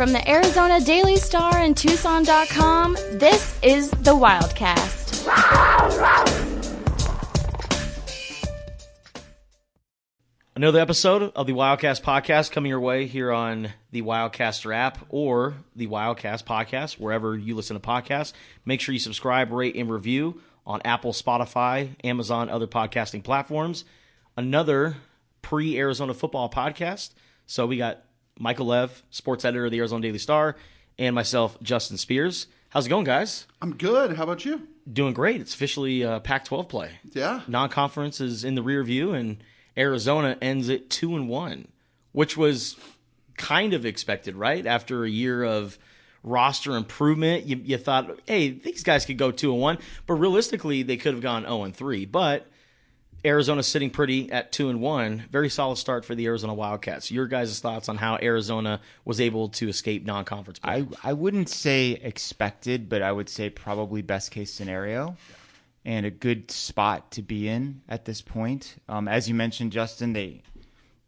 From the Arizona Daily Star and Tucson.com, this is the Wildcast. Another episode of the Wildcast podcast coming your way here on the Wildcaster app or the Wildcast podcast, wherever you listen to podcasts. Make sure you subscribe, rate, and review on Apple, Spotify, Amazon, other podcasting platforms. Another pre-Arizona football podcast. So we got Michael Lev, sports editor of the Arizona Daily Star, and myself, Justin Spears. How's it going, guys? I'm good. How about you? Doing great. It's officially Pac-12 play. Yeah. Non-conference is in the rear view, and Arizona ends at 2-1, which was kind of expected, right? After a year of roster improvement, you thought, hey, these guys could go 2-1, but realistically, they could have gone 0-3. But Arizona's sitting pretty at 2-1. Very solid start for the Arizona Wildcats. Your guys' thoughts on how Arizona was able to escape non-conference play? I wouldn't say expected, but I would say probably best case scenario. And a good spot to be in at this point. As you mentioned, Justin, they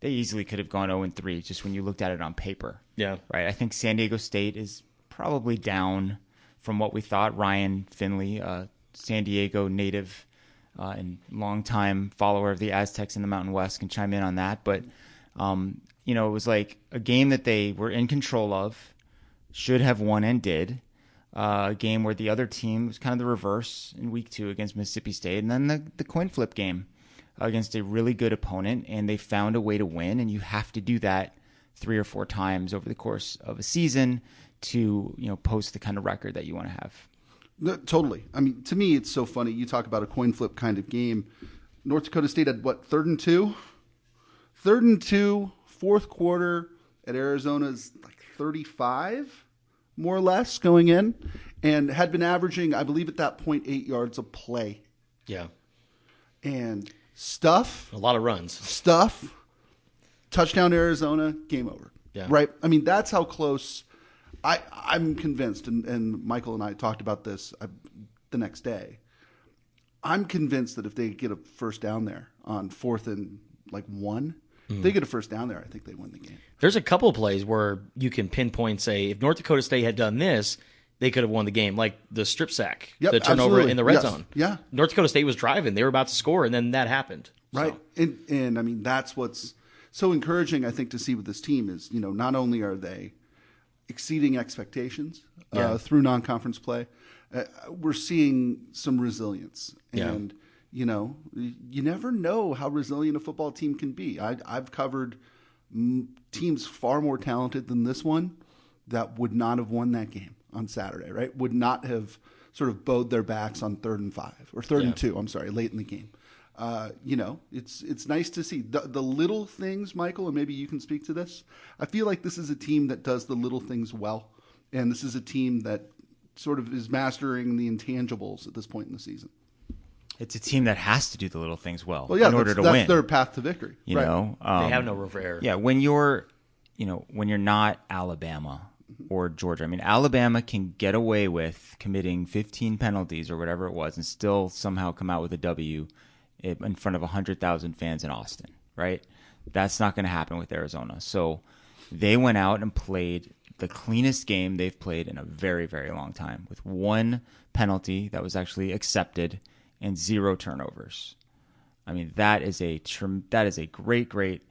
easily could have gone 0-3 just when you looked at it on paper. Yeah. Right. I think San Diego State is probably down from what we thought. Ryan Finley, San Diego native and longtime follower of the Aztecs in the Mountain West, can chime in on that. But, it was like a game that they were in control of, should have won and did. A game where the other team was kind of the reverse in week 2 against Mississippi State, and then the coin flip game against a really good opponent, and they found a way to win, and you have to do that 3 or 4 times over the course of a season to post the kind of record that you want to have. No, totally. I mean, to me, it's so funny. You talk about a coin flip kind of game. North Dakota State had what, 3rd and 2? 3rd and 2, fourth quarter at Arizona's like 35. More or less going in, and had been averaging, I believe at that point, 8 yards a play. Yeah. And stuff. A lot of runs. Stuff. Touchdown Arizona, game over. Yeah. Right? I mean, that's how close. I'm convinced, and Michael and I talked about this the next day. I'm convinced that if they get a first down there on 4th and 1, if they get a first down there, I think they win the game. There's a couple of plays where you can pinpoint, say, if North Dakota State had done this, they could have won the game, like the strip sack, the turnover in the red zone. Yeah. North Dakota State was driving. They were about to score, and then that happened. Right. So. And I mean, that's what's so encouraging, I think, to see with this team is, not only are they exceeding expectations through non-conference play, we're seeing some resilience. And you never know how resilient a football team can be. I've covered teams far more talented than this one that would not have won that game on Saturday, right? Would not have sort of bowed their backs on 3rd and 5 or 3rd and 2. I'm sorry, late in the game. It's nice to see the little things, Michael, and maybe you can speak to this. I feel like this is a team that does the little things well, and this is a team that sort of is mastering the intangibles at this point in the season. It's a team that has to do the little things well yeah, in order to win. win. That's their path to victory. They have no room for error. Yeah, when you're not Alabama or Georgia. I mean, Alabama can get away with committing 15 penalties or whatever it was and still somehow come out with a W in front of 100,000 fans in Austin, right? That's not going to happen with Arizona. So they went out and played the cleanest game they've played in a very, very long time with 1 penalty that was actually accepted and 0 turnovers. I mean, that is a great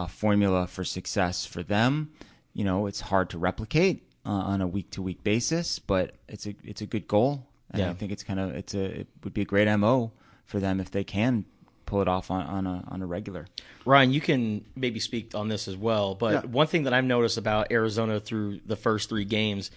formula for success for them. It's hard to replicate on a week-to-week basis, but it's a good goal, and I think it would be a great MO for them if they can pull it off on a regular. Ryan, you can maybe speak on this as well, but one thing that I've noticed about Arizona through the first 3 games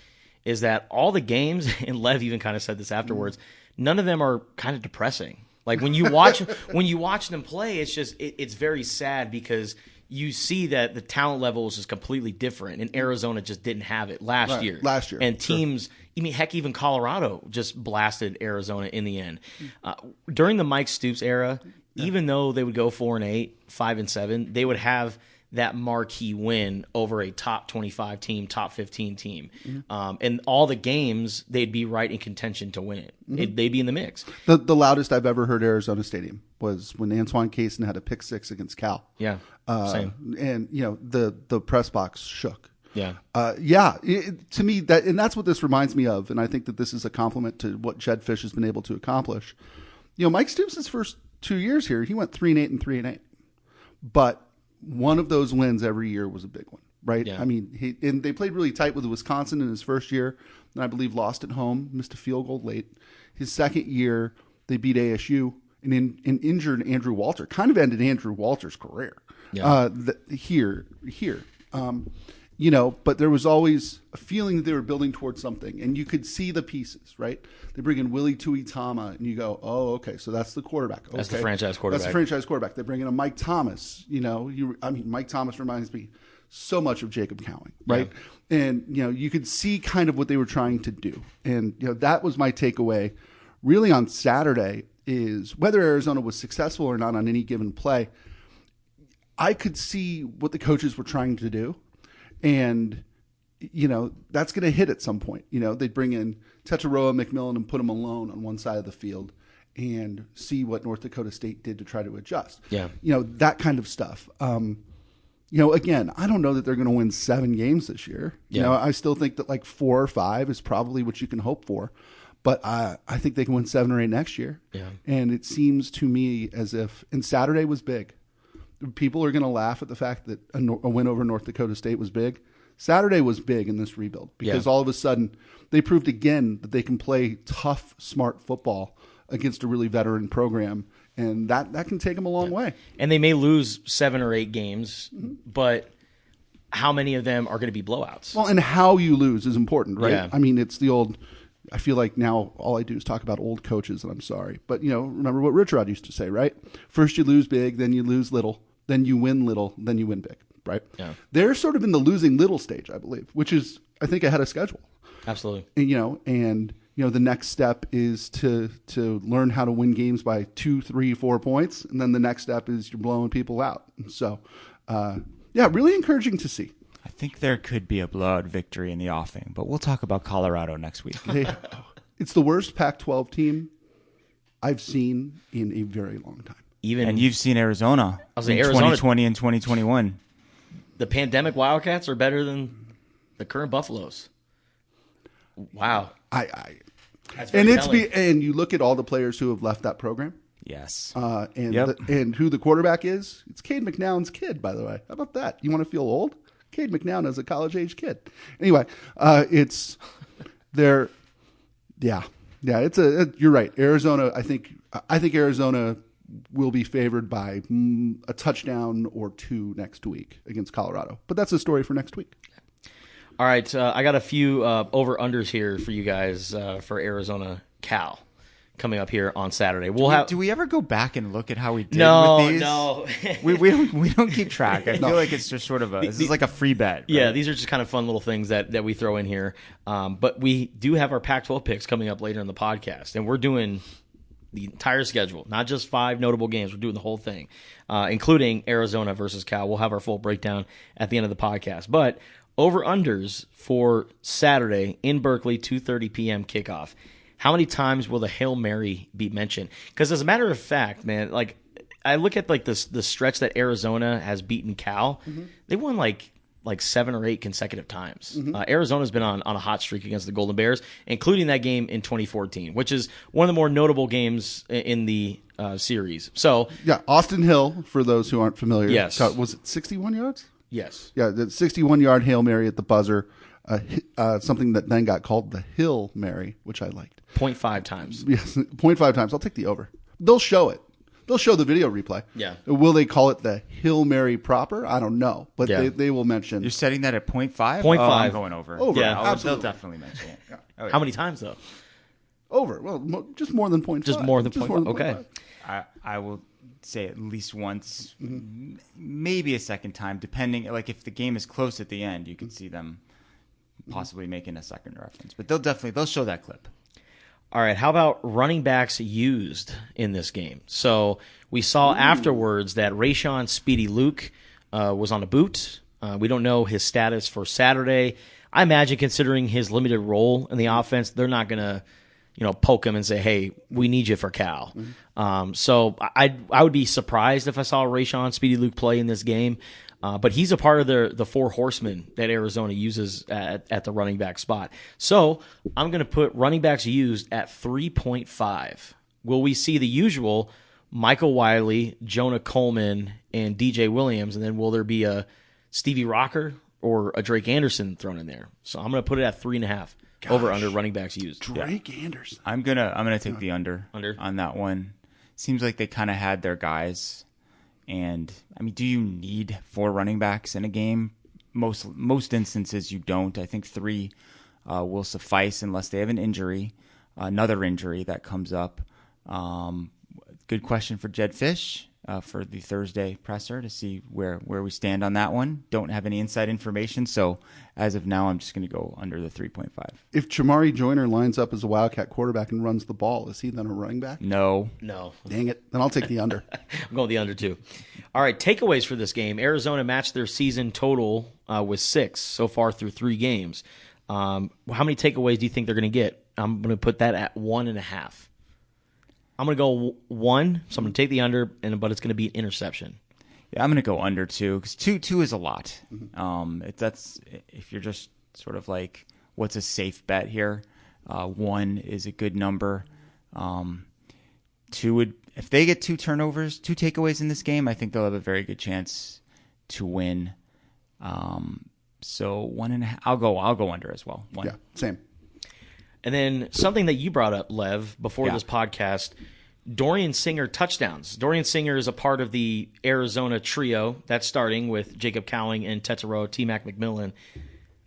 is that all the games, and Lev even kind of said this afterwards, none of them are kind of depressing. Like when you watch them play, it's very sad because you see that the talent level is just completely different, and Arizona just didn't have it last year. And teams, heck, even Colorado just blasted Arizona in the end. During the Mike Stoops era, even though they would go 4-8, 5-7, they would have that marquee win over a top 25 team, top 15 team. And all the games, they'd be right in contention to win it. They'd be in the mix. The loudest I've ever heard Arizona Stadium was when Antoine Cason had a pick 6 against Cal. Yeah, same. And, the press box shook. Yeah. To me, that's what this reminds me of, and I think that this is a compliment to what Jed Fish has been able to accomplish. Mike Stoops' first 2 years here, he went 3-8 and 3-8, but one of those wins every year was a big one, right? Yeah. I mean, and they played really tight with Wisconsin in his first year, and I believe lost at home, missed a field goal late. His second year, they beat ASU and injured Andrew Walter, kind of ended Andrew Walter's career. Yeah. Here. But there was always a feeling that they were building towards something, and you could see the pieces, right? They bring in Willie Tuitama, and you go, oh, okay, so that's the quarterback. Okay. That's the franchise quarterback. That's the franchise quarterback. They bring in a Mike Thomas. Mike Thomas reminds me so much of Jacob Cowing, right? Yeah. And, you could see kind of what they were trying to do. And, that was my takeaway really on Saturday is whether Arizona was successful or not on any given play, I could see what the coaches were trying to do. And, that's going to hit at some point. They'd bring in Tetaroa McMillan and put him alone on one side of the field and see what North Dakota State did to try to adjust. Yeah. That kind of stuff. Again, I don't know that they're going to win 7 games this year. Yeah. I still think that like 4 or 5 is probably what you can hope for. But I think they can win 7 or 8 next year. Yeah. And it seems to me as if, and Saturday was big. People are going to laugh at the fact that a win over North Dakota State was big. Saturday was big in this rebuild because all of a sudden they proved again that they can play tough, smart football against a really veteran program, and that can take them a long way. And they may lose 7 or 8 games, but how many of them are going to be blowouts? Well, and how you lose is important, right? Yeah. I mean, it's the old. I feel like now all I do is talk about old coaches, and I'm sorry, but remember what Rich Rod used to say, right? First you lose big, then you lose little, then you win little, then you win big. Right? Yeah. They're sort of in the losing little stage, I believe, which is, I think, ahead of schedule. Absolutely. And the next step is to learn how to win games by 2, 3, 4 points, and then the next step is you're blowing people out. So, really encouraging to see. I think there could be a blowout victory in the offing, but we'll talk about Colorado next week. It's the worst Pac-12 team I've seen in a very long time. And you've seen Arizona in 2020 and 2021. The pandemic Wildcats are better than the current Buffaloes. Wow. And you look at all the players who have left that program. Yes. And who the quarterback is? It's Cade McNown's kid, by the way. How about that? You want to feel old? Cade McNown is a college-age kid. Anyway, you're right. Arizona, I think Arizona will be favored by a touchdown or 2 next week against Colorado. But that's a story for next week. All right, I got a few over-unders here for you guys for Arizona Cal coming up here on Saturday. Do we ever go back and look at how we did with these? No. we don't keep track. I feel like it's just sort of this is like a free bet. Right? Yeah, these are just kind of fun little things that we throw in here. But we do have our Pac-12 picks coming up later in the podcast, and we're doing the entire schedule, not just 5 notable games. We're doing the whole thing, including Arizona versus Cal. We'll have our full breakdown at the end of the podcast. But over-unders for Saturday in Berkeley, 2:30 p.m. kickoff. How many times will the Hail Mary be mentioned? Because as a matter of fact, man, like I look at like the stretch that Arizona has beaten Cal. They won like 7 or 8 consecutive times. Arizona's been on a hot streak against the Golden Bears, including that game in 2014, which is one of the more notable games in the series. So Austin Hill, for those who aren't familiar. Yes. Was it 61 yards? Yes. Yeah, the 61-yard Hail Mary at the buzzer, something that then got called the Hill Mary, which I liked. 0.5 times. Yes, 0.5 times. I'll take the over. They'll show it. They'll show the video replay. Yeah. Will they call it the Hail Mary proper? I don't know, but they will mention. You're setting that at 0.5? 0.5. Oh, I'm going over. Over. Yeah, absolutely. They'll definitely mention it. Yeah. Oh, yeah. How many times though? Over. Well, just more than 0.5. Just more than 0.5. Okay. 0.5. I will say at least once, maybe a second time, depending. Like if the game is close at the end, you can see them possibly making a second reference. But they'll show that clip. All right, how about running backs used in this game? So we saw afterwards that Rayshon Speedy Luke was on a boot. We don't know his status for Saturday. I imagine considering his limited role in the offense, they're not going to poke him and say, hey, we need you for Cal. So I would be surprised if I saw Rayshon Speedy Luke play in this game. But he's a part of the four horsemen that Arizona uses at the running back spot. So I'm going to put running backs used at 3.5. Will we see the usual Michael Wiley, Jonah Coleman, and DJ Williams? And then will there be a Stevie Rocker or a Drake Anderson thrown in there? So I'm going to put it at 3.5 over under running backs used. Drake Anderson. I'm gonna take the under on that one. Seems like they kind of had their guys. And, I mean, do you need 4 running backs in a game? Most instances you don't. I think 3 will suffice unless they have an injury, another injury that comes up. Good question for Jed Fish for the Thursday presser to see where we stand on that one. Don't have any inside information, so as of now, I'm just going to go under the 3.5. If Chamari Joyner lines up as a Wildcat quarterback and runs the ball, is he then a running back? No. Dang it. Then I'll take the under. I'm going the under too. All right, takeaways for this game. Arizona matched their season total with 6 so far through 3 games. How many takeaways do you think they're going to get? I'm going to put that at 1.5. I'm going to go 1, so I'm going to take the under, but it's going to be an interception. Yeah, I'm going to go under 2 because 2 is a lot. That's if you're just sort of like, what's a safe bet here? 1 is a good number. 2 would, if they get 2 turnovers, 2 takeaways in this game, I think they'll have a very good chance to win. So 1.5. I'll go under as well. 1. Yeah, same. And then something that you brought up, Lev, before this podcast, Dorian Singer touchdowns. Dorian Singer is a part of the Arizona trio that's starting with Jacob Cowling and Tetero, T-Mac McMillan.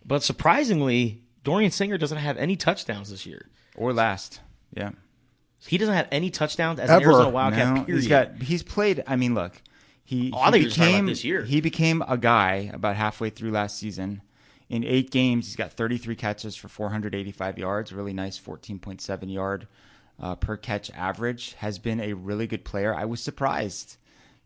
But surprisingly, Dorian Singer doesn't have any touchdowns this year. Or last. Yeah. He doesn't have any touchdowns as an Arizona Wildcat, period. He's played, I mean, look. I think he was talking about this year. He became a guy about halfway through last season. In 8 games, he's got 33 catches for 485 yards, really nice 14.7 yard per catch average. Has been a really good player. I was surprised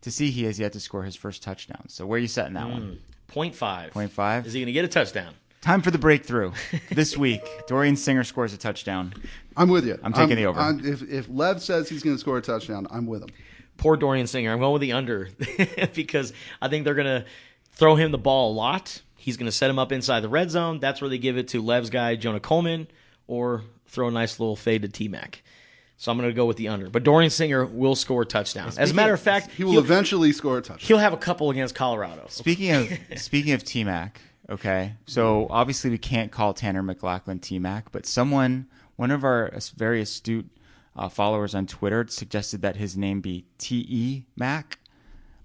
to see he has yet to score his first touchdown. So where are you setting that one? 0.5. 0.5? Is he going to get a touchdown? Time for the breakthrough this week. Dorian Singer scores a touchdown. I'm with you. I'm taking the over. If Lev says he's going to score a touchdown, I'm with him. Poor Dorian Singer. I'm going with the under because I think they're going to throw him the ball a lot. He's going to set him up inside the red zone. That's where they give it to Lev's guy, Jonah Coleman, or throw a nice little fade to T-Mac. So I'm going to go with the under. But Dorian Singer will score touchdowns. As a matter of fact, he will eventually score a touchdown. He'll have a couple against Colorado. Speaking of T-Mac, okay, so obviously we can't call Tanner McLachlan T-Mac, but one of our very astute followers on Twitter suggested that his name be T.E. Mac,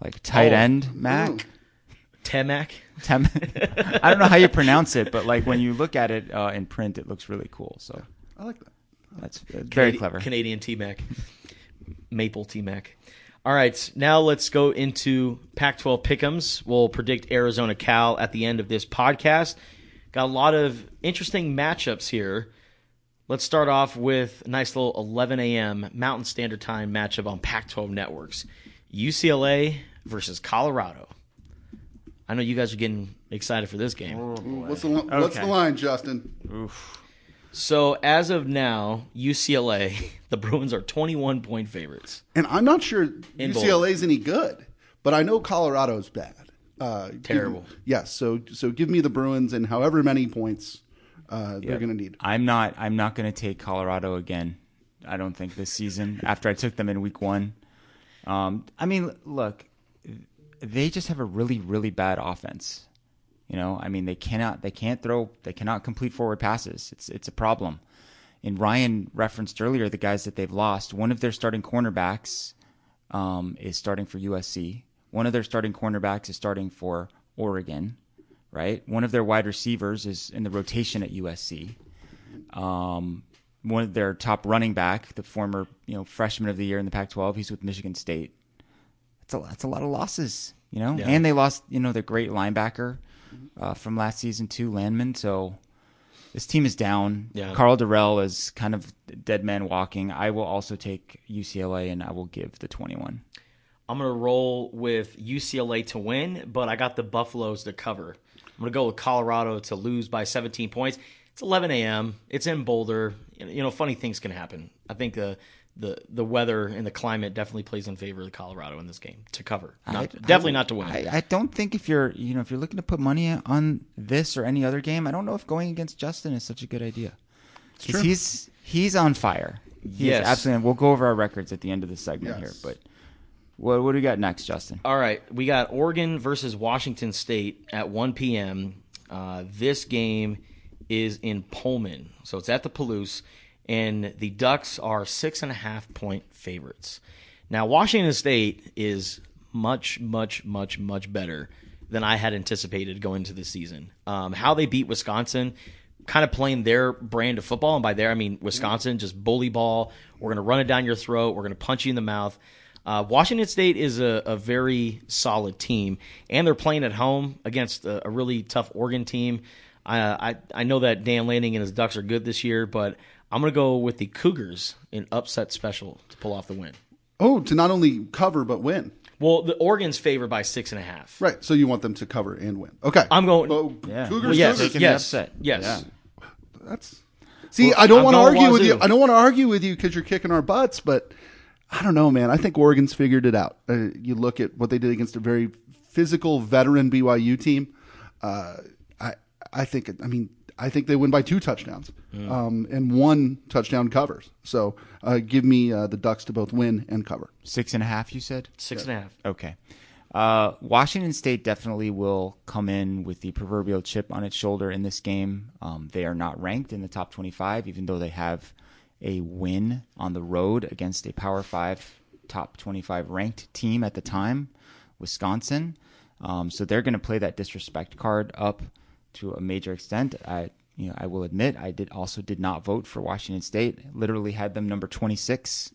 like tight end Mac. Ooh. T-Mac. I don't know how you pronounce it, but like when you look at it in print, it looks really cool. So I like that. That's very clever. Canadian T-Mac. Maple T-Mac. All right, now let's go into Pac-12 pick'ems. We'll predict Arizona Cal at the end of this podcast. Got a lot of interesting matchups here. Let's start off with a nice little 11 a.m. Mountain Standard Time matchup on Pac-12 networks. UCLA versus Colorado. I know you guys are getting excited for this game. What's the line, Justin? Oof. So as of now, UCLA, the Bruins are 21-point favorites. And I'm not sure UCLA's any good, but I know Colorado's bad. Terrible. Yes. So give me the Bruins and however many points they're going to need. I'm not going to take Colorado again. I don't think this season. After I took them in week 1. I mean, look. They just have a really, really bad offense. You know, I mean, they cannot complete forward passes. It's a problem. And Ryan referenced earlier the guys that they've lost. One of their starting cornerbacks is starting for USC. One of their starting cornerbacks is starting for Oregon, right? One of their wide receivers is in the rotation at USC. One of their top running back, the former freshman of the year in the Pac-12, he's with Michigan State. That's a lot of losses, Yeah. And they lost, their great linebacker from last season too, Landman. So this team is down. Yeah. Carl Durrell is kind of dead man walking. I will also take UCLA, and I will give the 21. I'm going to roll with UCLA to win, but I got the Buffaloes to cover. I'm going to go with Colorado to lose by 17 points. It's 11 a.m. It's in Boulder. Funny things can happen. I think the weather and the climate definitely plays in favor of Colorado in this game to cover. Definitely not to win. I don't think if you're looking to put money on this or any other game, I don't know if going against Justin is such a good idea. He's on fire. Yes, absolutely. We'll go over our records at the end of the segment here, but what do we got next, Justin? All right, we got Oregon versus Washington State at 1 p.m. This game is in Pullman, so it's at the Palouse, and the Ducks are 6.5-point favorites. Now, Washington State is much, much, much, much better than I had anticipated going into the season. How they beat Wisconsin, kind of playing their brand of football, and by there I mean Wisconsin, just bully ball. We're going to run it down your throat. We're going to punch you in the mouth. Washington State is a very solid team, and they're playing at home against a really tough Oregon team. I know that Dan Lanning and his Ducks are good this year, but I'm going to go with the Cougars in upset special to pull off the win. Oh, to not only cover but win. Well, the Oregon's favored by 6.5. Right, so you want them to cover and win. Okay. I'm going. Cougars. Yes. That's. See, I don't want to argue with you. I don't want to argue with you because you're kicking our butts, but I don't know, man. I think Oregon's figured it out. You look at what they did against a very physical veteran BYU team. I think they win by 2 touchdowns, and 1 touchdown covers. So give me the Ducks to both win and cover. 6.5, you said? 6.5. Okay. Washington State definitely will come in with the proverbial chip on its shoulder in this game. They are not ranked in the top 25, even though they have a win on the road against a Power 5 top 25 ranked team at the time, Wisconsin. So they're going to play that disrespect card up to a major extent. I will admit I did not vote for Washington State. Literally had them number 26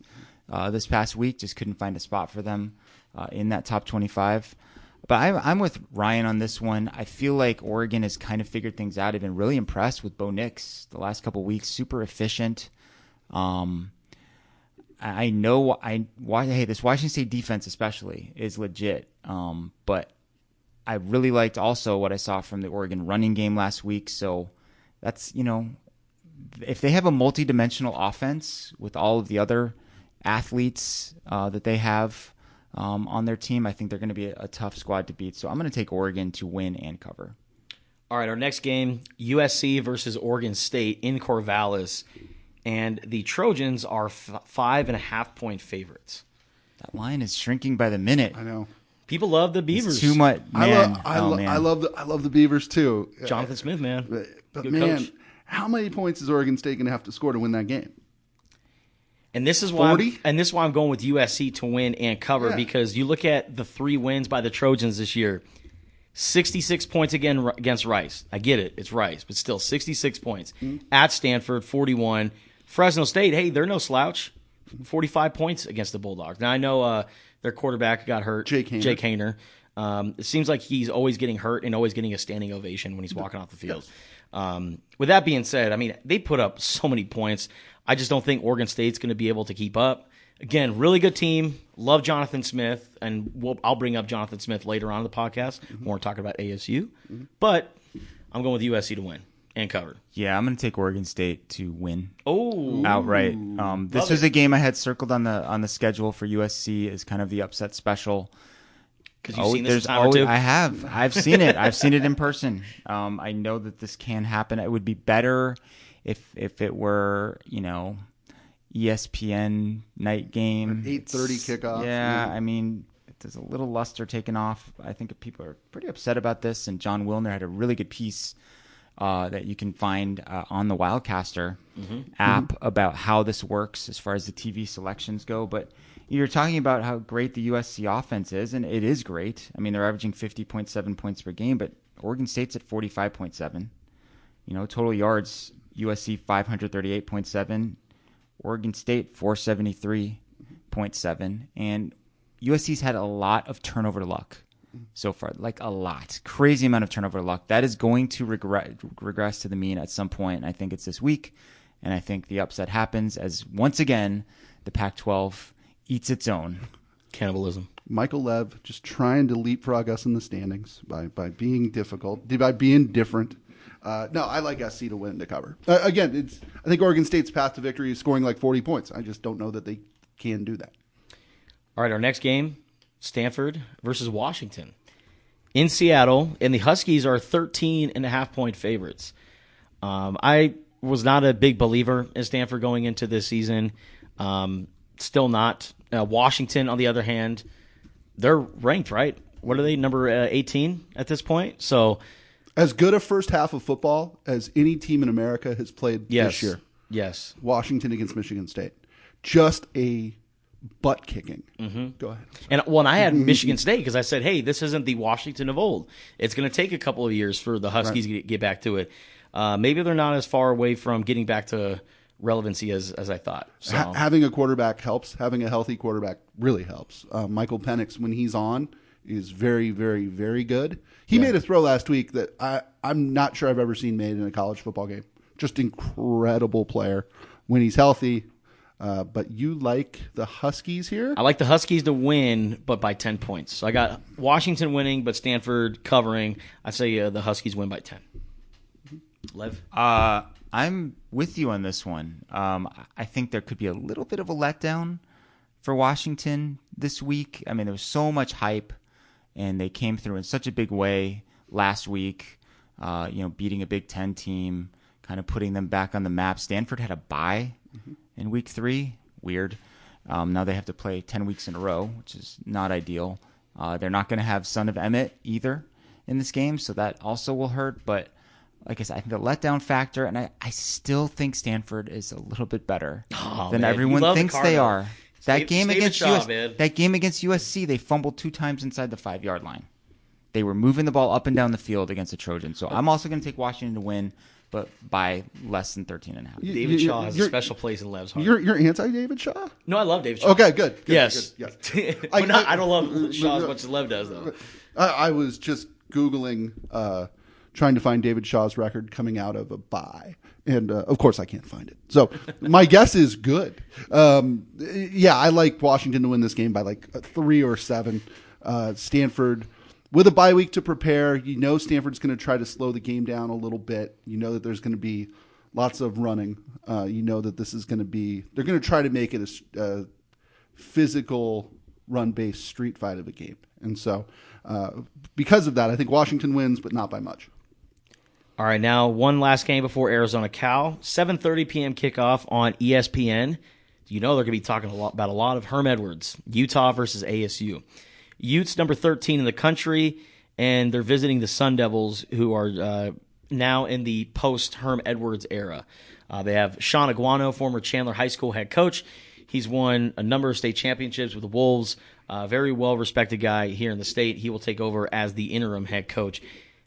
this past week. Just couldn't find a spot for them in that top 25. But I'm with Ryan on this one. I feel like Oregon has kind of figured things out. I've been really impressed with Bo Nix the last couple of weeks. Super efficient. I know this Washington State defense especially is legit. But I really liked also what I saw from the Oregon running game last week. So that's, if they have a multi-dimensional offense with all of the other athletes that they have on their team, I think they're going to be a tough squad to beat. So I'm going to take Oregon to win and cover. All right, our next game, USC versus Oregon State in Corvallis. And the Trojans are 5.5-point favorites. That line is shrinking by the minute. I know. People love the Beavers. It's too much. Man. I love the Beavers too. Jonathan Smith, man. But good man, coach. How many points is Oregon State going to have to score to win that game? And this is why 40? I'm going with USC to win and cover, because you look at the 3 wins by the Trojans this year. 66 points again against Rice. I get it. It's Rice, but still 66 points. At Stanford, 41. Fresno State, hey, they're no slouch. 45 points against the Bulldogs. Now, I know their quarterback got hurt, Jake Haener. It seems like he's always getting hurt and always getting a standing ovation when he's walking off the field. Yes. With that being said, I mean, they put up so many points. I just don't think Oregon State's going to be able to keep up. Again, really good team. Love Jonathan Smith, and I'll bring up Jonathan Smith later on in the podcast when we're talking about ASU. But I'm going with USC to win and cover. Yeah, I'm going to take Oregon State to win. Oh, outright. This was a game I had circled on the schedule for USC as kind of the upset special. Because you've seen this a time or two? I have. I've seen it. I've seen it in person. I know that this can happen. It would be better if it were, ESPN night game. 8:30 kickoff. Yeah, I mean, there's a little luster taken off. I think people are pretty upset about this, and John Wilner had a really good piece that you can find on the Wildcaster app about how this works as far as the TV selections go. But you're talking about how great the USC offense is, and it is great. I mean, they're averaging 50.7 points per game, but Oregon State's at 45.7. Total yards, USC 538.7. Oregon State 473.7, and USC's had a lot of turnover luck so far, like a lot, crazy amount of turnover luck. That is going to regress to the mean at some point, and I think it's this week, and I think the upset happens as, once again, the Pac-12 eats its own. Cannibalism. Michael Lev just trying to leapfrog us in the standings by being difficult, by being different. No, I like SC to win to cover. Again, I think Oregon State's path to victory is scoring like 40 points. I just don't know that they can do that. All right, our next game, Stanford versus Washington. In Seattle, and the Huskies are 13.5-point favorites. I was not a big believer in Stanford going into this season. Still not. Washington, on the other hand, they're ranked, right? What are they, number 18 at this point? So, as good a first half of football as any team in America has played this year. Yes. Washington against Michigan State. Just a butt kicking. Mm-hmm. Go ahead. And I had Michigan State because I said, hey, this isn't the Washington of old. It's going to take a couple of years for the Huskies to get back to it. Maybe they're not as far away from getting back to relevancy as I thought. So. Having a quarterback helps. Having a healthy quarterback really helps. Michael Penix, when he's on, is very, very, very good. He made a throw last week that I'm not sure I've ever seen made in a college football game. Just incredible player when he's healthy. But you like the Huskies here? I like the Huskies to win, but by 10 points. So I got Washington winning, but Stanford covering. I say the Huskies win by 10. Lev? I'm with you on this one. I think there could be a little bit of a letdown for Washington this week. I mean, there was so much hype, and they came through in such a big way last week, beating a Big Ten team, kind of putting them back on the map. Stanford had a bye in week 3. Weird. Now they have to play 10 weeks in a row, which is not ideal. They're not going to have Son of Emmett either in this game, so that also will hurt. But like I said, I think the letdown factor, and I still think Stanford is a little bit better than everyone thinks they are. That game against USC, they fumbled 2 times inside the 5-yard line. They were moving the ball up and down the field against the Trojans. So I'm also going to take Washington to win, but by less than 13.5. David Shaw has a special place in Lev's heart. You're anti-David Shaw? No, I love David Shaw. Okay, good. Yes. Good, yes. I don't love Shaw as much as Lev does, though. I was just Googling trying to find David Shaw's record coming out of a bye. And, of course, I can't find it. So my guess is good. I like Washington to win this game by like 3 or 7. Stanford, with a bye week to prepare, Stanford's going to try to slow the game down a little bit. You know that there's going to be lots of running. That this is going to be – they're going to try to make it a physical run-based street fight of a game. And so because of that, I think Washington wins, but not by much. All right, now one last game before Arizona Cal. 7:30 p.m. kickoff on ESPN. They're going to be talking about a lot of Herm Edwards, Utah versus ASU. Utes number 13 in the country, and they're visiting the Sun Devils, who are now in the post-Herm Edwards era. They have Sean Aguano, former Chandler High School head coach. He's won a number of state championships with the Wolves. Very well-respected guy here in the state. He will take over as the interim head coach.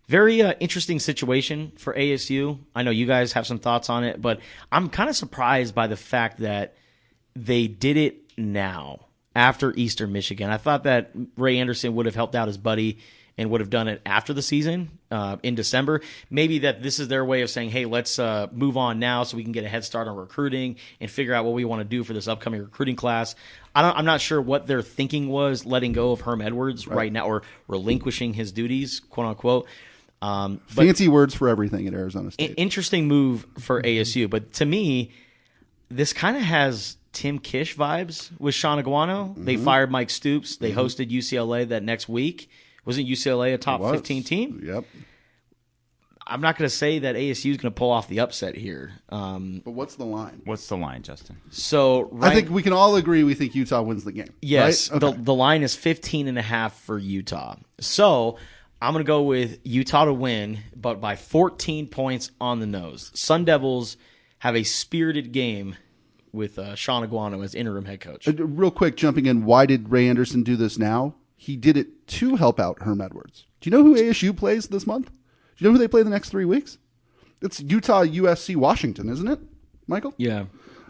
Very interesting situation for ASU. I know you guys have some thoughts on it, but I'm kind of surprised by the fact that they did it now, after Eastern Michigan. I thought that Ray Anderson would have helped out his buddy and would have done it after the season in December. Maybe that this is their way of saying, hey, let's move on now so we can get a head start on recruiting and figure out what we want to do for this upcoming recruiting class. I'm not sure what their thinking was letting go of Herm Edwards right now, or relinquishing his duties, quote unquote. Fancy words for everything at Arizona State. Interesting move for ASU, but to me, this kind of has Tim Kish vibes with Sean Aguano. Mm-hmm. They fired Mike Stoops. They hosted UCLA that next week. Wasn't UCLA a top 15 team? Yep. I'm not going to say that ASU is going to pull off the upset here. But what's the line? What's the line, Justin? So I think we can all agree we think Utah wins the game. Yes. Right? Okay. The line is 15.5 for Utah. So I'm going to go with Utah to win, but by 14 points on the nose. Sun Devils have a spirited game with Sean Aguano as interim head coach. Real quick, jumping in, why did Ray Anderson do this now? He did it to help out Herm Edwards. Do you know who ASU plays this month? Do you know who they play the next 3 weeks? It's Utah, USC, Washington, isn't it, Michael? Yeah.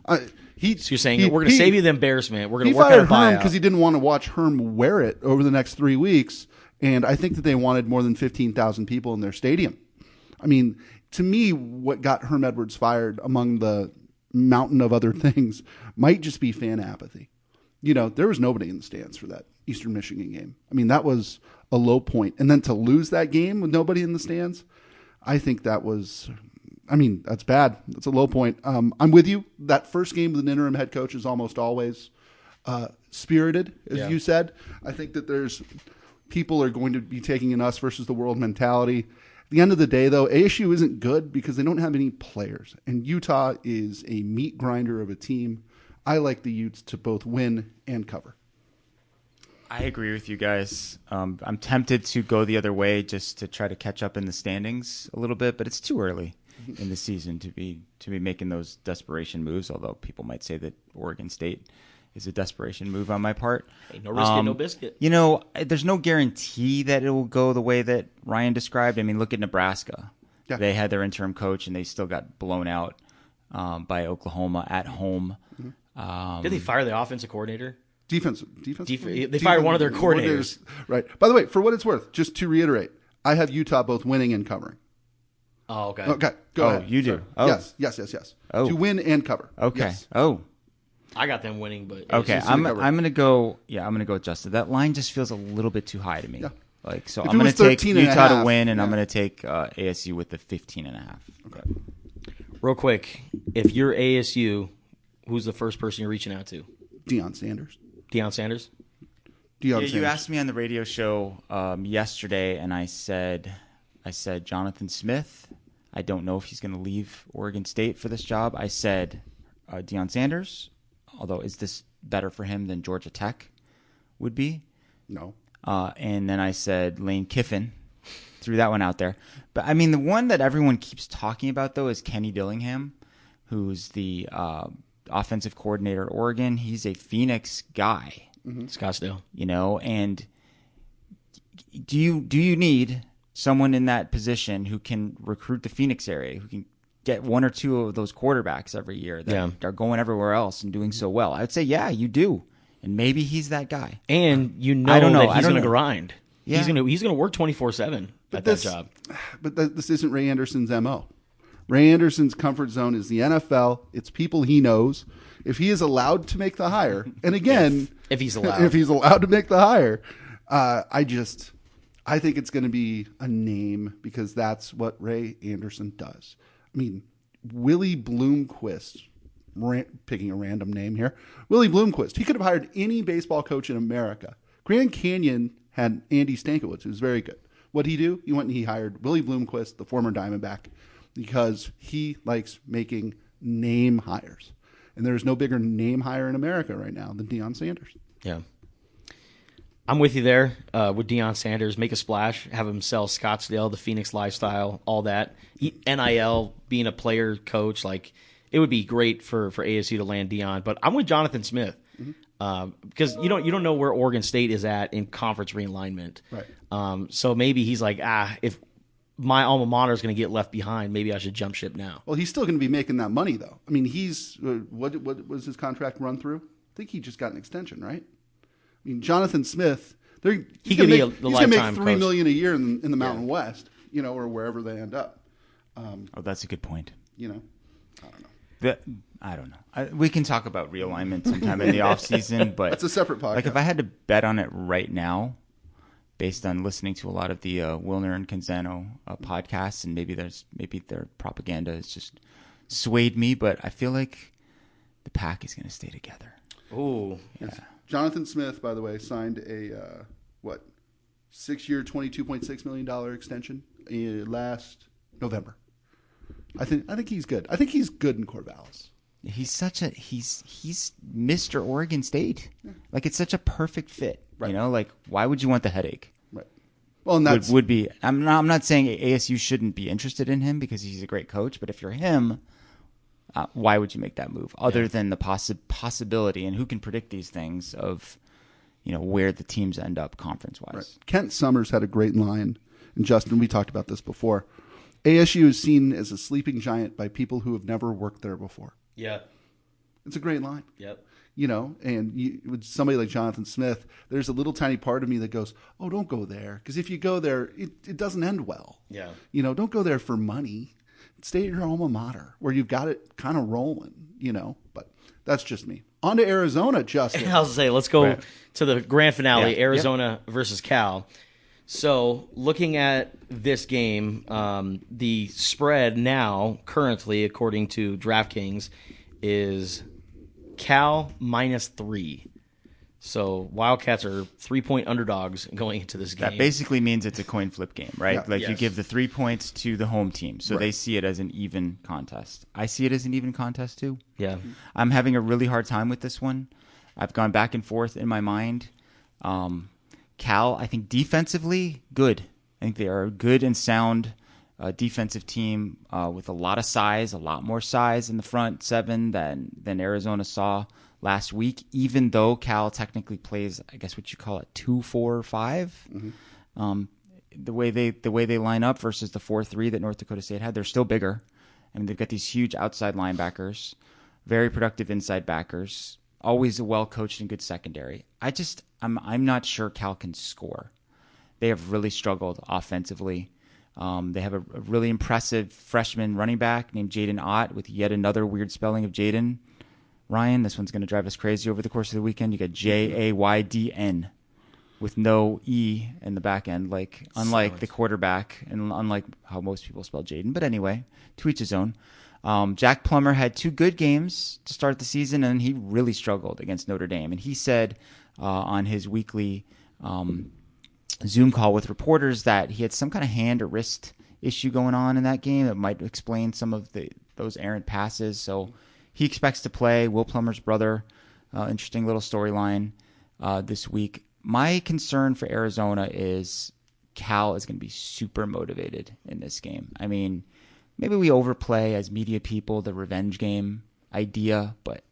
So you're saying we're going to save you the embarrassment. We're going to work out a buyout. He fired Herm because he didn't want to watch Herm wear it over the next 3 weeks, and I think that they wanted more than 15,000 people in their stadium. I mean, to me, what got Herm Edwards fired, among the mountain of other things, might just be fan apathy. There was nobody in the stands for that Eastern Michigan game. I mean, that was a low point. And then to lose that game with nobody in the stands, I think that's bad. That's a low point. I'm with you. That first game with an interim head coach is almost always spirited, as you said. I think that people are going to be taking an us versus the world mentality. At the end of the day, though, ASU isn't good because they don't have any players. And Utah is a meat grinder of a team. I like the Utes to both win and cover. I agree with you guys. I'm tempted to go the other way just to try to catch up in the standings a little bit, but it's too early in the season to be making those desperation moves, although people might say that Oregon State is a desperation move on my part. Hey, no risk it, no biscuit. There's no guarantee that it will go the way that Ryan described. I mean, look at Nebraska. Yeah. They had their interim coach, and they still got blown out by Oklahoma at home. Mm-hmm. Did they fire the offensive coordinator? Defense. They fired one of their coordinators. Right. By the way, for what it's worth, just to reiterate, I have Utah both winning and covering. Oh, okay. Okay, go ahead. You do? Sorry. Yes. Oh. To win and cover. Okay. Yes. Oh. I got them winning, but okay. I'm gonna go. Yeah, I'm gonna go with Justin. That line just feels a little bit too high to me. Yeah. So I'm gonna take Utah to win, and I'm gonna take ASU with the 15.5. Okay. Real quick, if you're ASU, who's the first person you're reaching out to? Deion Sanders. Deion Sanders? You asked me on the radio show yesterday, and I said Jonathan Smith. I don't know if he's going to leave Oregon State for this job. I said Deion Sanders, although is this better for him than Georgia Tech would be? No. And then I said Lane Kiffin. Threw that one out there. But, I mean, the one that everyone keeps talking about, though, is Kenny Dillingham, who's the offensive coordinator at Oregon. He's a Phoenix guy. Mm-hmm. Scottsdale. And do you need someone in that position who can recruit the Phoenix area, who can get one or two of those quarterbacks every year that are going everywhere else and doing so well? I'd say, yeah, you do. And maybe he's that guy. And I don't know that he's going to grind. Yeah. He's going to work 24/7 at that job. But this isn't Ray Anderson's MO. Ray Anderson's comfort zone is the NFL. It's people he knows. If he is allowed to make the hire, and again, if he's allowed to make the hire, I think it's going to be a name because that's what Ray Anderson does. I mean, Willie Bloomquist, picking a random name here, Willie Bloomquist. He could have hired any baseball coach in America. Grand Canyon had Andy Stankiewicz, who was very good. What'd he do? He went and he hired Willie Bloomquist, the former Diamondback, because he likes making name hires. And there's no bigger name hire in America right now than Deion Sanders. Yeah. I'm with you there with Deion Sanders. Make a splash, have him sell Scottsdale, the Phoenix lifestyle, all that. NIL, being a player, coach, like it would be great for ASU to land Deion. But I'm with Jonathan Smith because you don't know where Oregon State is at in conference realignment. Right. So maybe he's like, if my alma mater is going to get left behind, maybe I should jump ship now. Well, he's still going to be making that money, though. I mean, he's what was his contract run through? I think he just got an extension, right? I mean, Jonathan Smith, he's going to make $3 million a year in the Mountain West, or wherever they end up. That's a good point. I don't know. I don't know. We can talk about realignment sometime in the off season, but that's a separate podcast. Like if I had to bet on it right now, based on listening to a lot of the Wilner and Canzano podcasts, and maybe their propaganda has just swayed me, but I feel like the Pac is going to stay together. Ooh, yeah. Jonathan Smith, by the way, signed a 6-year, $22.6 million extension last November. I think he's good. I think he's good in Corvallis. He's he's Mr. Oregon State. Yeah. Like it's such a perfect fit. Right. Like why would you want the headache? Right. Well, and that's would be. I'm not saying ASU shouldn't be interested in him because he's a great coach, but if you're him, why would you make that move other than the possibility, and who can predict these things of, where the teams end up conference wise? Right. Kent Summers had a great line, and Justin, we talked about this before. ASU is seen as a sleeping giant by people who have never worked there before. Yeah. It's a great line. Yep. And with somebody like Jonathan Smith, there's a little tiny part of me that goes, oh, don't go there. Because if you go there, it doesn't end well. Yeah. Don't go there for money. Stay at your alma mater where you've got it kind of rolling, But that's just me. On to Arizona, Justin. I was going to say, let's go to the grand finale, Arizona versus Cal. So, looking at this game, the spread now, currently, according to DraftKings, is Cal -3. So Wildcats are 3-point underdogs going into this game. That basically means it's a coin flip game, right? Yeah. You give the 3 points to the home team, so they see it as an even contest. I see it as an even contest too. Yeah. I'm having a really hard time with this one. I've gone back and forth in my mind. Cal, I think defensively, good. I think they are a good and sound defensive team with a lot of size, a lot more size in the front seven than Arizona saw last week, even though Cal technically plays, I guess what you call it, 2-4-5. The way they line up versus the 4-3 that North Dakota State had, they're still bigger. I mean, they've got these huge outside linebackers, very productive inside backers, always a well-coached and good secondary. I'm not sure Cal can score. They have really struggled offensively. They have a really impressive freshman running back named Jaden Ott with yet another weird spelling of Jaden. Ryan, this one's going to drive us crazy over the course of the weekend. You got Jaydn with no E in the back end, unlike the quarterback and unlike how most people spell Jaden. But anyway, to each his own. Jack Plummer had 2 good games to start the season, and he really struggled against Notre Dame. And he said on his weekly Zoom call with reporters that he had some kind of hand or wrist issue going on in that game that might explain some of those errant passes. So he expects to play. Will Plummer's brother, interesting little storyline this week. My concern for Arizona is Cal is going to be super motivated in this game. I mean, maybe we overplay as media people the revenge game idea, but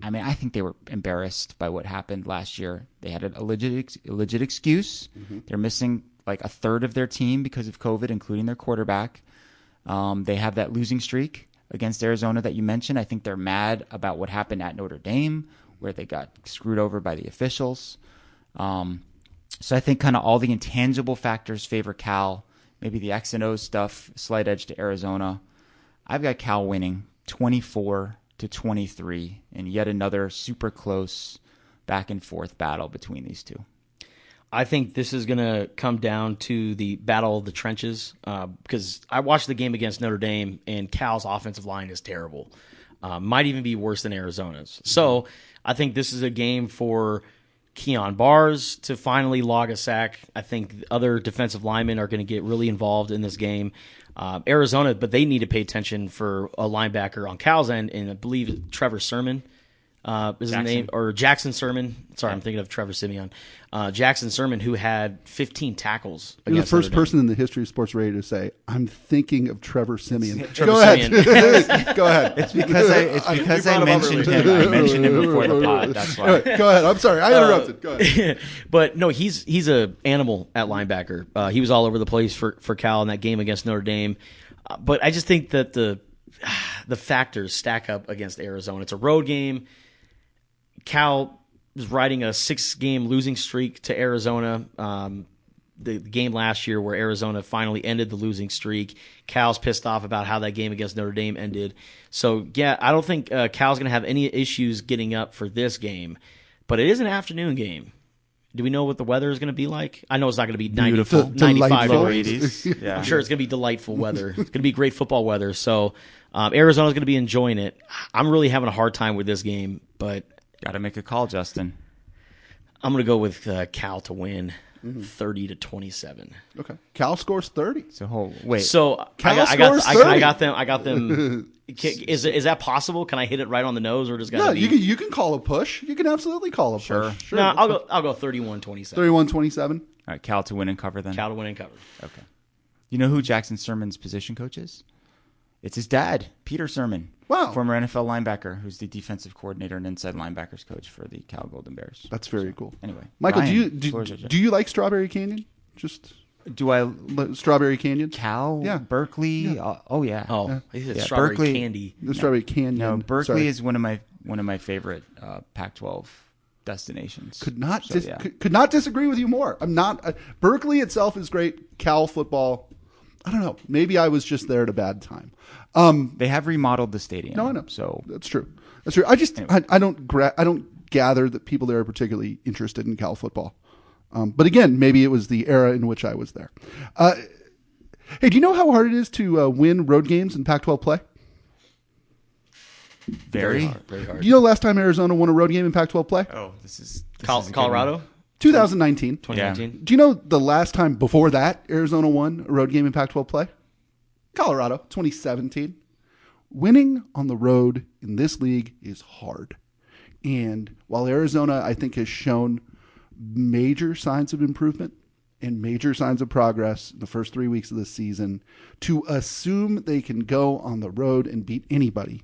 I mean, I think they were embarrassed by what happened last year. They had a legit excuse. Mm-hmm. They're missing like a third of their team because of COVID, including their quarterback. They have that losing streak against Arizona that you mentioned. I think they're mad about what happened at Notre Dame, where they got screwed over by the officials. So I think kind of all the intangible factors favor Cal. Maybe the X and O stuff, slight edge to Arizona. I've got Cal winning 24-23 in yet another super close back and forth battle between these two. I think this is going to come down to the battle of the trenches because I watched the game against Notre Dame, and Cal's offensive line is terrible. Might even be worse than Arizona's. So I think this is a game for Keon Bars to finally log a sack. I think other defensive linemen are going to get really involved in this game. Arizona, but they need to pay attention for a linebacker on Cal's end, and I believe Trevor Sermon is his name, or Jackson Sermon. Sorry, I'm thinking of Trevor Simeon. Jackson Sermon, who had 15 tackles. You're the first person in the history of sports radio to say, "I'm thinking of Trevor Simeon." Go ahead. Go ahead. It's because I mentioned him. I mentioned him before the pod. That's why. Go ahead. I'm sorry. I interrupted. Go ahead. But no, he's a animal at linebacker. He was all over the place for Cal in that game against Notre Dame. But I just think that the factors stack up against Arizona. It's a road game. Cal is riding a 6-game losing streak to Arizona. The game last year where Arizona finally ended the losing streak. Cal's pissed off about how that game against Notre Dame ended. So, yeah, I don't think Cal's going to have any issues getting up for this game. But it is an afternoon game. Do we know what the weather is going to be like? I know it's not going to be 95 degrees. Yeah. I'm sure it's going to be delightful weather. It's going to be great football weather. So Arizona's going to be enjoying it. I'm really having a hard time with this game, but got to make a call, Justin. I'm going to go with Cal to win 30-27. Okay. Cal scores 30. So wait. So Cal scores 30. I got them. Is that possible? Can I hit it right on the nose, or does it got to be? You can call a push. You can absolutely call a push. Sure. No, I'll go 31-27. 31-27. All right, Cal to win and cover then. Cal to win and cover. Okay. You know who Jackson Sermon's position coach is? It's his dad, Peter Sermon. Wow. Former NFL linebacker who's the defensive coordinator and inside linebackers coach for the Cal Golden Bears. That's very cool. Anyway, Michael, Ryan, do you like Strawberry Canyon? Strawberry Canyon? Cal? Yeah. Berkeley? Yeah. Oh yeah. Strawberry Berkeley, candy. The Strawberry Canyon. No, Berkeley is one of my favorite Pac-12 destinations. Could not disagree with you more. I'm not. Berkeley itself is great. Cal football, I don't know. Maybe I was just there at a bad time. They have remodeled the stadium. No, I know. So that's true. I just anyway. I don't gather that people there are particularly interested in Cal football. But again, maybe it was the era in which I was there. Hey, do you know how hard it is to win road games in Pac-12 play? Very hard. Very hard. You know, last time Arizona won a road game in Pac-12 play? Oh, this is Colorado? 2019. 2019. Do you know the last time before that Arizona won a road game in Pac-12 play? Colorado, 2017. Winning on the road in this league is hard. And while Arizona, I think, has shown major signs of improvement and major signs of progress in the first 3 weeks of the season, to assume they can go on the road and beat anybody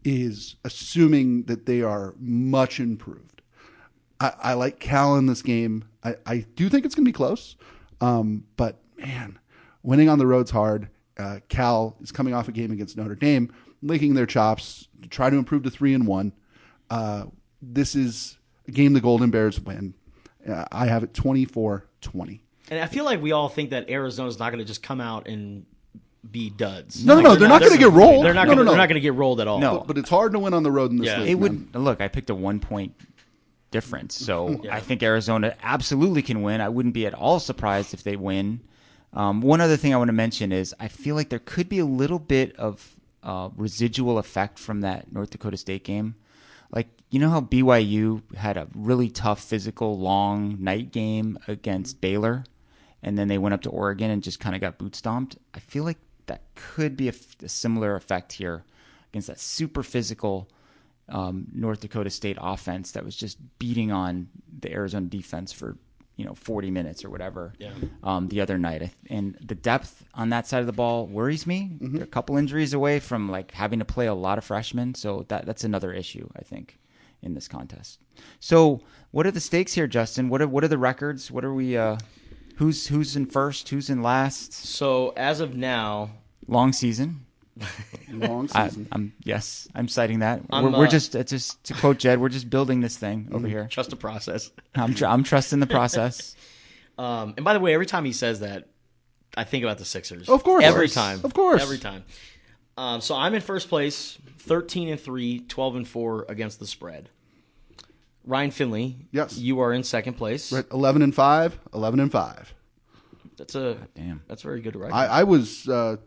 is assuming that they are much improved. I like Cal in this game. I do think it's going to be close. But, man, winning on the road's hard. Cal is coming off a game against Notre Dame, licking their chops to try to improve to 3-1. This is a game the Golden Bears win. I have it 24-20. And I feel like we all think that Arizona's not going to just come out and be duds. No, they're not going to get rolled. They're not going to get rolled at all. No. But it's hard to win on the road in this league. It would look. I picked a 1 point difference, so I think Arizona absolutely can win. I wouldn't be at all surprised if they win. One other thing I want to mention is I feel like there could be a little bit of residual effect from that North Dakota State game. Like, you know how BYU had a really tough, physical, long night game against Baylor, and then they went up to Oregon and just kind of got boot stomped? I feel like that could be a similar effect here against that super physical North Dakota State offense that was just beating on the Arizona defense for 40 minutes or whatever the other night. And the depth on that side of the ball worries me. Mm-hmm. They're a couple injuries away from having to play a lot of freshmen, so that's another issue, I think, in this contest. So what are the stakes here, Justin? What are the records? What are we who's in first, who's in last? So as of now, long season. Long season. I'm citing that. We're just to quote Jed, we're just building this thing over here. Trust the process. I'm trusting the process. And by the way, every time he says that, I think about the Sixers. Of course. Every time. Of course. Every time. So I'm in first place, 13-3, 12-4 against the spread. Ryan Finley. Yes. You are in second place. Right, 11-5, 11-5. That's a very good record. I was 5-0,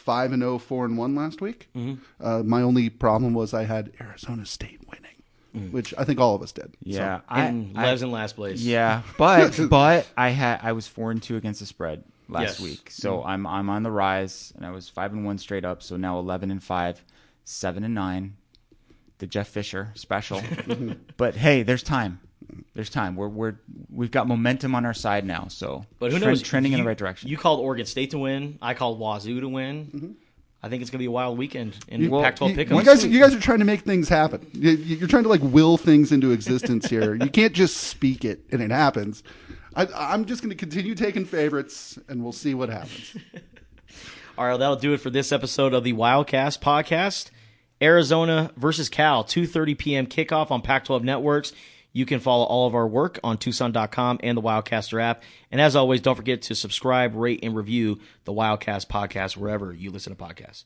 4-1 last week. Mm-hmm. My only problem was I had Arizona State winning, which I think all of us did. Yeah, so, Lev's in last place. Yeah, but I was 4-2 against the spread last week, so I'm on the rise, and I was 5-1 straight up. So now 11-5, 7-9, the Jeff Fisher special. But hey, there's time. There's time. We've got momentum on our side now, so but who knows? Trending in the right direction. You called Oregon State to win. I called Wazoo to win. Mm-hmm. I think it's going to be a wild weekend in Pac-12 pickups. You guys are trying to make things happen. You're trying to will things into existence here. You can't just speak it and it happens. I'm just going to continue taking favorites, and we'll see what happens. All right, well, that'll do it for this episode of the Wildcast podcast. Arizona versus Cal, 2:30 p.m. kickoff on Pac-12 networks. You can follow all of our work on Tucson.com and the Wildcaster app. And as always, don't forget to subscribe, rate, and review the Wildcast podcast wherever you listen to podcasts.